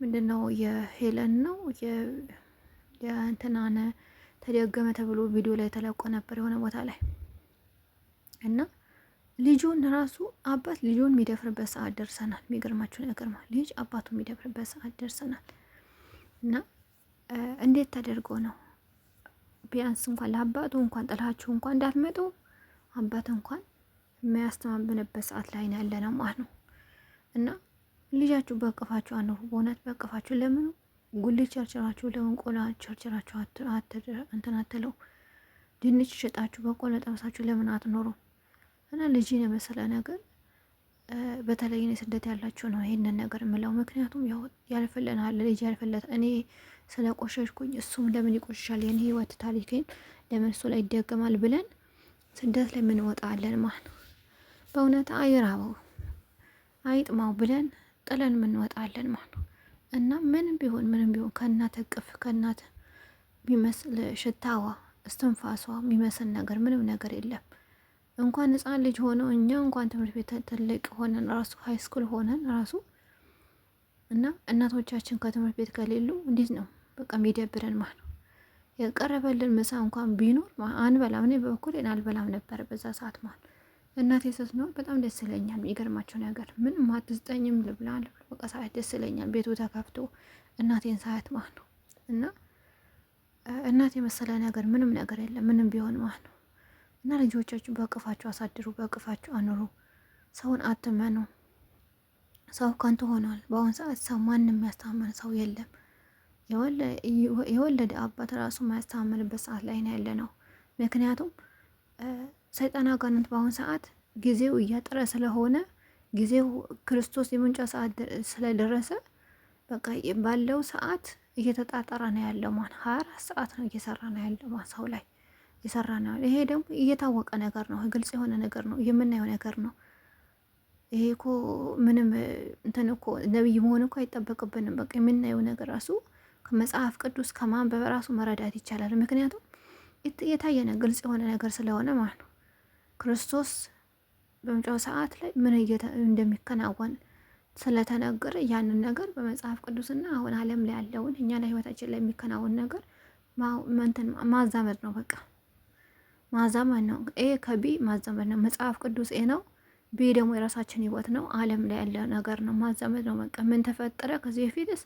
ምንድነው የሄለን ነው የእንትናነ ተደገመ ተብሎ ቪዲዮ ላይ ተለቆ ነበር የሆነ ቦታ ላይ እና ልጁን ራሱ አባት ልጁን የሚደፍርበት ሰዓት ደርሰናል። የሚገርማችሁ ነገር ማለት ልጅ አባቱ የሚደፍርበት ሰዓት ደርሰናል። እና እንዴት ተደርጎ ነው ቢያንስ እንኳን ለአባቱ እንኳን ጥላችሁ እንኳን እንዳትመጡ አባት እንኳን የሚያስተማምንበት ሰዓት ላይ ነው ያለነው ማለት ነው። እና ልጃችሁ በቅፋችሁ አኑሩ። በእውነት በቅፋችሁ ለምን ጉልት ቸርችራችሁ ለምን ቆላ ቸርችራችሁ እንትን አትለው? ድንች ሽጣችሁ በቆሎ ጠብሳችሁ ለምን አትኖሩ? እና ልጅን የመሰለ ነገር በተለይ ስደት ያላችሁ ነው ይሄንን ነገር የምለው። ምክንያቱም ያው ያልፈለናል ልጅ ያልፈለት እኔ ስለ ቆሸሽኩኝ እሱም ለምን ይቆሽሻል የኔ ህይወት ታሪኬን ለምን እሱ ላይ ይደገማል ብለን ስደት ላይ ምን ወጣለን ማለት ነው። በእውነት አይራበው አይጥማው ብለን ጥለን ምን ወጣለን ማለት ነው። እና ምንም ቢሆን ከእናት እቅፍ ከእናት የሚመስል ሽታዋ እስትንፋሷ የሚመስል ነገር ምንም ነገር የለም። እንኳን ህፃን ልጅ ሆኖ እኛ እንኳን ትምህርት ቤት ትልቅ ሆነን ራሱ ሃይስኩል ሆነን ራሱ እና እናቶቻችን ከትምህርት ቤት ከሌሉ እንዴት ነው በቃ የሚደብረን ማለት ነው። የቀረበልን ምሳ እንኳን ቢኖር አንበላም። እኔ በበኩሌ አልበላም ነበር በዛ ሰዓት ማለት ነው። እናቴ ስትኖር በጣም ደስ ይለኛል። የሚገርማቸው ነገር ምንም አትስጠኝም ልብላ በቃ ሰዓት ደስ ይለኛል። ቤቱ ተከፍቶ እናቴን ሰዓት ማለት ነው። እና እናቴ የመሰለ ነገር ምንም ነገር የለም ምንም ቢሆን ማለት ነው። እና ልጆቻችሁ በቅፋችሁ አሳድሩ፣ በቅፋችሁ አኑሩ። ሰውን አትመኑ። ሰው ከንቱ ሆኗል። በአሁን ሰዓት ሰው ማንም የሚያስተማመን ሰው የለም። የወለደ አባት ራሱ የማያስተማመንበት ሰዓት ላይ ነው ያለ ነው። ምክንያቱም ሰይጣን አጋንንት በአሁን ሰዓት ጊዜው እያጠረ ስለሆነ ጊዜው ክርስቶስ የመምጫ ሰዓት ስለደረሰ በቃ ባለው ሰዓት እየተጣጣረ ነው ያለው ማለት 24 ሰዓት ነው እየሰራ ነው ያለው ማለት ሰው ላይ እየሰራ ነው። ይሄ ደግሞ እየታወቀ ነገር ነው፣ ግልጽ የሆነ ነገር ነው፣ የምናየው ነገር ነው። ይሄ እኮ ምንም እንትን እኮ ነብይ መሆን እኮ አይጠበቅብንም። በቃ የምናየው ነገር ራሱ ከመጽሐፍ ቅዱስ ከማንበብ ራሱ መረዳት ይቻላል። ምክንያቱም የታየነ ግልጽ የሆነ ነገር ስለሆነ ማለት ነው። ክርስቶስ በመምጫው ሰዓት ላይ ምን እንደሚከናወን ስለተነገረ ያንን ነገር በመጽሐፍ ቅዱስና አሁን ዓለም ላይ ያለውን እኛ ላይ ህይወታችን ላይ የሚከናወን ነገር ማዛመድ ነው። በቃ ማዛመድ ነው። ኤ ከቢ ማዛመድ ነው። መጽሐፍ ቅዱስ ኤ ነው፣ ቢ ደግሞ የራሳችን ህይወት ነው፣ ዓለም ላይ ያለ ነገር ነው። ማዛመድ ነው። በቃ ምን ተፈጠረ ከዚህ በፊትስ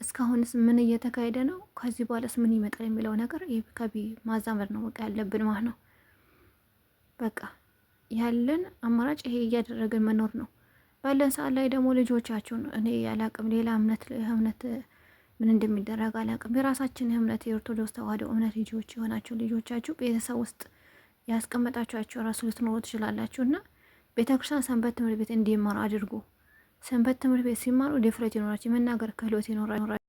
እስካሁንስ ምን እየተካሄደ ነው፣ ከዚህ በኋላስ ምን ይመጣል የሚለው ነገር ኤ ከቢ ማዛመድ ነው በቃ ያለብን ማለት ነው። በቃ ያለን አማራጭ ይሄ እያደረገን መኖር ነው። ባለን ሰዓት ላይ ደግሞ ልጆቻችሁን እኔ ያላቅም ሌላ እምነት ምን እንደሚደረግ አላቅም። የራሳችን እምነት የኦርቶዶክስ ተዋህዶ እምነት ልጆች የሆናችሁ ልጆቻችሁ ቤተሰብ ውስጥ ያስቀመጣችኋቸው ራሱ ልትኖሩ ትችላላችሁ። እና ቤተክርስቲያን ሰንበት ትምህርት ቤት እንዲማሩ አድርጉ። ሰንበት ትምህርት ቤት ሲማሩ ድፍረት ይኖራቸው፣ የመናገር ክህሎት ይኖራቸው፣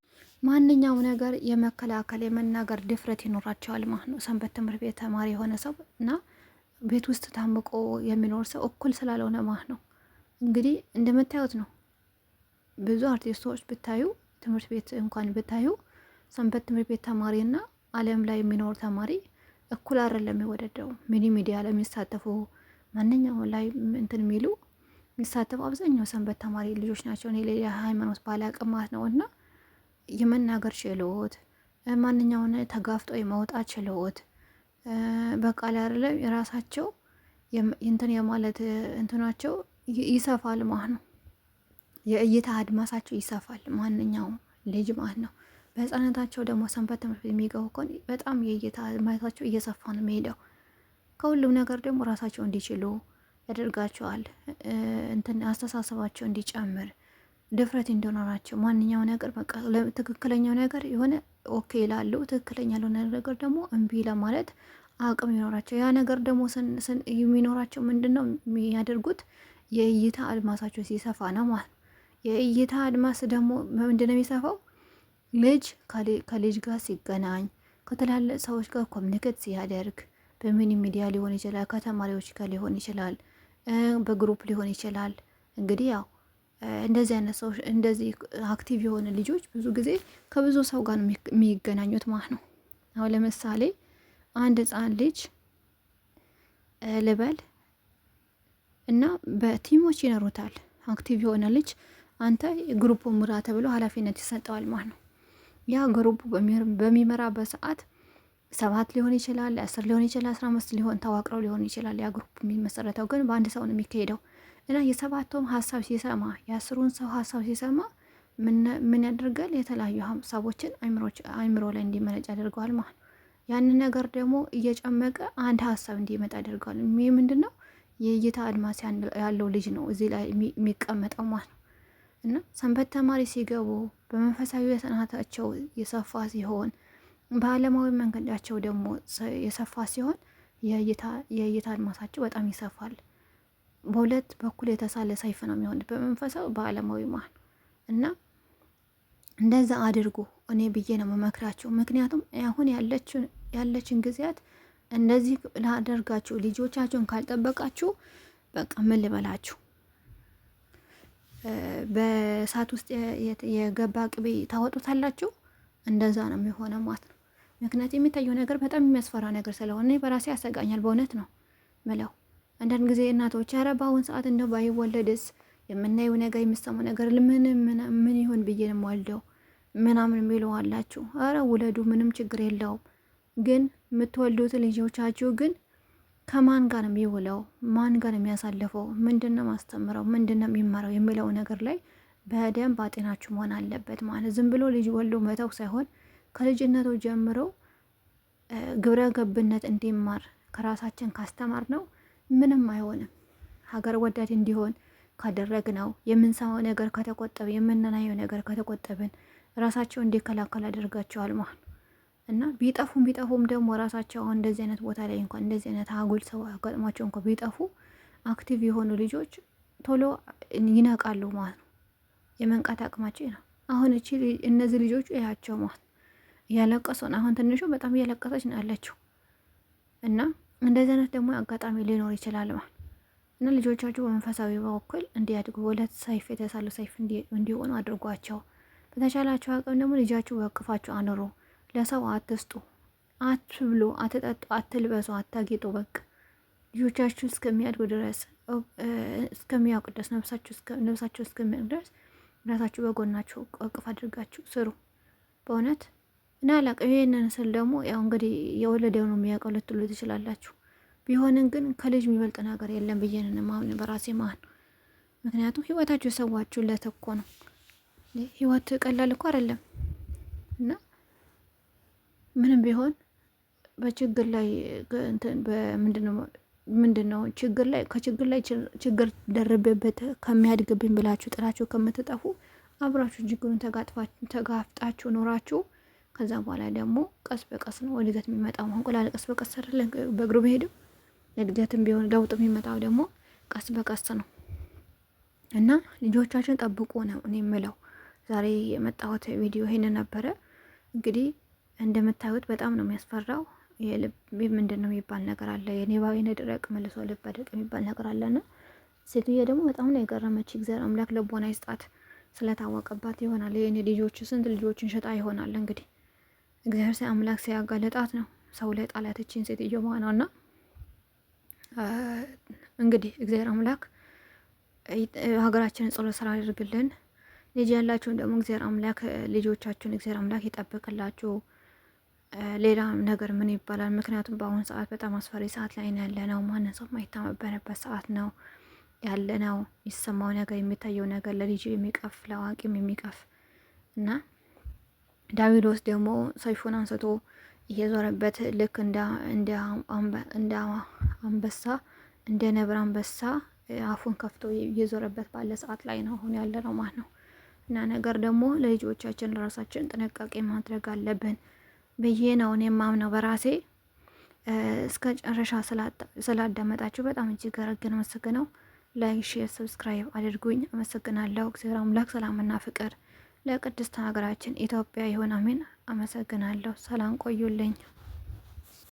ማንኛውም ነገር የመከላከል የመናገር ድፍረት ይኖራቸዋል ማለት ነው። ሰንበት ትምህርት ቤት ተማሪ የሆነ ሰው እና ቤት ውስጥ ታምቆ የሚኖር ሰው እኩል ስላልሆነ ማለት ነው። እንግዲህ እንደምታዩት ነው። ብዙ አርቲስቶች ብታዩ ትምህርት ቤት እንኳን ብታዩ ሰንበት ትምህርት ቤት ተማሪና ዓለም ላይ የሚኖር ተማሪ እኩል አይደለም የሚወደደው። ሚዲያ ላይ የሚሳተፉ ማንኛውም ላይ እንትን የሚሉ የሚሳተፉ አብዛኛው ሰንበት ተማሪ ልጆች ናቸው። እኔ ሌላ ሃይማኖት ባላቅም ማለት ነው። እና የመናገር ችሎት ማንኛውን ተጋፍጦ የማውጣት ችሎት በቃ ላይ አይደለም የራሳቸው እንትን የማለት እንትናቸው ይሰፋል ማለት ነው። የእይታ አድማሳቸው ይሰፋል ማንኛውም ልጅ ማለት ነው። በህፃነታቸው ደግሞ ሰንበት ትምህርት ቤት የሚገቡ ከሆነ በጣም የእይታ አድማሳቸው እየሰፋ ነው የሚሄደው። ከሁሉም ነገር ደግሞ ራሳቸው እንዲችሉ ያደርጋቸዋል። እንትን አስተሳሰባቸው እንዲጨምር ድፍረት እንዲኖራቸው ማንኛው ነገር በቃ ትክክለኛው ነገር የሆነ ኦኬ ይላሉ። ትክክለኛ ያልሆነ ነገር ደግሞ እምቢ ለማለት አቅም ይኖራቸው። ያ ነገር ደግሞ የሚኖራቸው ምንድነው የሚያደርጉት? የእይታ አድማሳቸው ሲሰፋ ነው ማለት ነው። የእይታ አድማስ ደግሞ ምንድነው የሚሰፋው? ልጅ ከልጅ ጋር ሲገናኝ ከተላለቅ ሰዎች ጋር ኮሚኒኬት ሲያደርግ በሚኒ ሚዲያ ሊሆን ይችላል፣ ከተማሪዎች ጋር ሊሆን ይችላል፣ በግሩፕ ሊሆን ይችላል። እንግዲህ ያው እንደዚህ አይነት ሰዎች እንደዚህ አክቲቭ የሆነ ልጆች ብዙ ጊዜ ከብዙ ሰው ጋር የሚገናኙት ማለት ነው። አሁን ለምሳሌ አንድ ህፃን ልጅ ልበል እና በቲሞች ይኖሩታል። አክቲቭ የሆነ ልጅ አንተ ግሩፕ ምራ ተብሎ ኃላፊነት ይሰጠዋል ማለት ነው። ያ ግሩፕ በሚመራበት ሰዓት 7 ሊሆን ይችላል፣ 10 ሊሆን ይችላል፣ 15 ሊሆን ተዋቅረው ሊሆን ይችላል። ያ ግሩፕ የሚመሰረተው ግን በአንድ ሰው ነው የሚካሄደው እና የሰባቱም ሀሳብ ሲሰማ የ10ሩን ሰው ሀሳብ ሲሰማ ምን ያደርጋል? የተለያዩ ሀሳቦችን አይምሮ ላይ እንዲመነጭ ያደርገዋል ማለት ነው። ያንን ነገር ደግሞ እየጨመቀ አንድ ሀሳብ እንዲመጣ ያደርገዋል። ይህ ምንድን ነው? የእይታ አድማስ ያለው ልጅ ነው እዚህ ላይ የሚቀመጠው ማለት ነው። እና ሰንበት ተማሪ ሲገቡ በመንፈሳዊ ሰናታቸው የሰፋ ሲሆን፣ በአለማዊ መንገዳቸው ደግሞ የሰፋ ሲሆን የእይታ አድማሳቸው በጣም ይሰፋል። በሁለት በኩል የተሳለ ሰይፍ ነው የሚሆን በመንፈሳዊ በአለማዊ ማለት ነው። እና እንደዛ አድርጉ እኔ ብዬ ነው መመክራችሁ። ምክንያቱም አሁን ያለችን ጊዜያት እንደዚህ ላደርጋችሁ ልጆቻችሁን ካልጠበቃችሁ በቃ ምን ልበላችሁ፣ በእሳት ውስጥ የገባ ቅቤ ታወጡታላችሁ። እንደዛ ነው የሚሆነው ማለት ነው። ምክንያቱም የሚታየው ነገር በጣም የሚያስፈራ ነገር ስለሆነ በራሴ ያሰጋኛል። በእውነት ነው ምለው። አንዳንድ ጊዜ እናቶች ኧረ በአሁን ሰዓት እንደው ባይወለድስ የምናየው ነገር የሚሰማው ነገር ምን ይሆን ብዬ ነው የምወልደው ምናምን የሚለው አላችሁ። ኧረ ውለዱ፣ ምንም ችግር የለውም። ግን የምትወልዱት ልጆቻችሁ ግን ከማን ጋር ነው የሚውለው? ማን ጋር ነው የሚያሳልፈው? ምንድን ነው ማስተምረው? ምንድን ነው የሚማረው? የሚለው ነገር ላይ በደንብ አጤናችሁ መሆን አለበት ማለት። ዝም ብሎ ልጅ ወልዶ መተው ሳይሆን ከልጅነቱ ጀምሮ ግብረ ገብነት እንዲማር ከራሳችን ካስተማር ነው ምንም አይሆንም። ሀገር ወዳድ እንዲሆን ካደረግ ነው የምንሰማው ነገር ከተቆጠበ የምናየው ነገር ከተቆጠብን ራሳቸው እንዲከላከል አድርጋቸዋል ማለት እና ቢጠፉም ደግሞ ራሳቸው አሁን እንደዚህ አይነት ቦታ ላይ እንኳን እንደዚህ አይነት አጉል ሰው አጋጥሟቸው እንኳን ቢጠፉ አክቲቭ የሆኑ ልጆች ቶሎ ይነቃሉ ማለት ነው። የመንቃት አቅማቸው ነው። አሁን እነዚህ ልጆቹ ያቸው ማለት እያለቀሱ ነው። አሁን ትንሹ በጣም እያለቀሰች ነው ያለችው እና እንደዚህ አይነት ደግሞ አጋጣሚ ሊኖር ይችላል ማለት እና ልጆቻችሁ በመንፈሳዊ በኩል እንዲያድጉ ሁለት ሰይፍ የተሳሉ ሰይፍ እንዲሆኑ አድርጓቸው። በተቻላችሁ አቅም ደግሞ ልጃችሁ በቅፋችሁ አኑሩ። ለሰው አትስጡ፣ አትብሉ፣ አትጠጡ፣ አትልበሱ፣ አታጌጡ። በቃ ልጆቻችሁ እስከሚያድጉ ድረስ እስከሚያውቁ ድረስ ነፍሳችሁ እስከሚያውቅ ድረስ ራሳችሁ በጎናችሁ እቅፍ አድርጋችሁ ስሩ። በእውነት እና አላቅም። ይህንን ስል ደግሞ ያው እንግዲህ የወለደው ነው የሚያውቀው ልትሉ ትችላላችሁ። ቢሆንም ግን ከልጅ የሚበልጥ ነገር የለም ብዬ ነው የማምነው በራሴ ማለት ነው። ምክንያቱም ህይወታችሁ የሰዋችሁለት እኮ ነው። ህይወት ቀላል እኮ አይደለም እና ምንም ቢሆን በችግር ላይ ምንድነው ከችግር ላይ ችግር ደርቤበት ከሚያድግብኝ ብላችሁ ጥላችሁ ከምትጠፉ አብራችሁ ችግሩን ተጋፍጣችሁ ኖራችሁ ከዛ በኋላ ደግሞ ቀስ በቀስ ነው ወደዚህ የሚመጣው። እንቁላል ቀስ በቀስ አይደለም በእግሩ ቢሄድም እድገትም ቢሆን ለውጥ የሚመጣው ደግሞ ቀስ በቀስ ነው እና ልጆቻችን ጠብቁ ነው እኔ የምለው። ዛሬ የመጣሁት ቪዲዮ ይሄን ነበረ። እንግዲህ እንደምታዩት በጣም ነው የሚያስፈራው። የልብ ምንድን ነው የሚባል ነገር አለ። የኔባዊ ነድረቅ መልሶ ልብ አደረቅ የሚባል ነገር አለና ሴትዬ ደግሞ በጣም ነው የገረመች። እግዚአብሔር አምላክ ልቦና ይስጣት። ስለታወቀባት ይሆናል የኔ ልጆች ስንት ልጆችን ሸጣ ይሆናል እንግዲህ እግዚአብሔር አምላክ ሲያጋለጣት ነው ሰው ላይ ጣላተችን ሴትዮ ማናና እንግዲህ እግዚአብሔር አምላክ ሀገራችንን ጸሎት ስራ አድርግልን። ልጅ ያላችሁን ደግሞ እግዚአብሔር አምላክ ልጆቻችሁን እግዚአብሔር አምላክ ይጠብቅላችሁ። ሌላ ነገር ምን ይባላል? ምክንያቱም በአሁኑ ሰዓት በጣም አስፈሪ ሰዓት ላይ ነው ያለነው። ማንም ሰው የማይታመንበት ሰዓት ነው ያለነው። የሚሰማው ነገር የሚታየው ነገር ለልጅ የሚቀፍ ለአዋቂም የሚቀፍ እና ዳዊሎስ ደግሞ ሰይፉን አንስቶ እየዞረበት ልክ እንደ አንበሳ እንደ ነብር አንበሳ አፉን ከፍቶ እየዞረበት ባለ ሰዓት ላይ ነው አሁን ያለ ነው ማለት ነው። እና ነገር ደግሞ ለልጆቻችን ለራሳችን ጥንቃቄ ማድረግ አለብን ብዬ ነው እኔ የማምነው በራሴ። እስከ ጨረሻ ስላዳመጣችሁ በጣም እጅግ አድርጌ ነው አመሰግነው። ላይክ፣ ሼር፣ ሰብስክራይብ አድርጉኝ። አመሰግናለሁ። እግዚአብሔር አምላክ ሰላምና ፍቅር ለቅድስት ሀገራችን ኢትዮጵያ ይሁን። አሜን። አመሰግናለሁ። ሰላም ቆዩልኝ።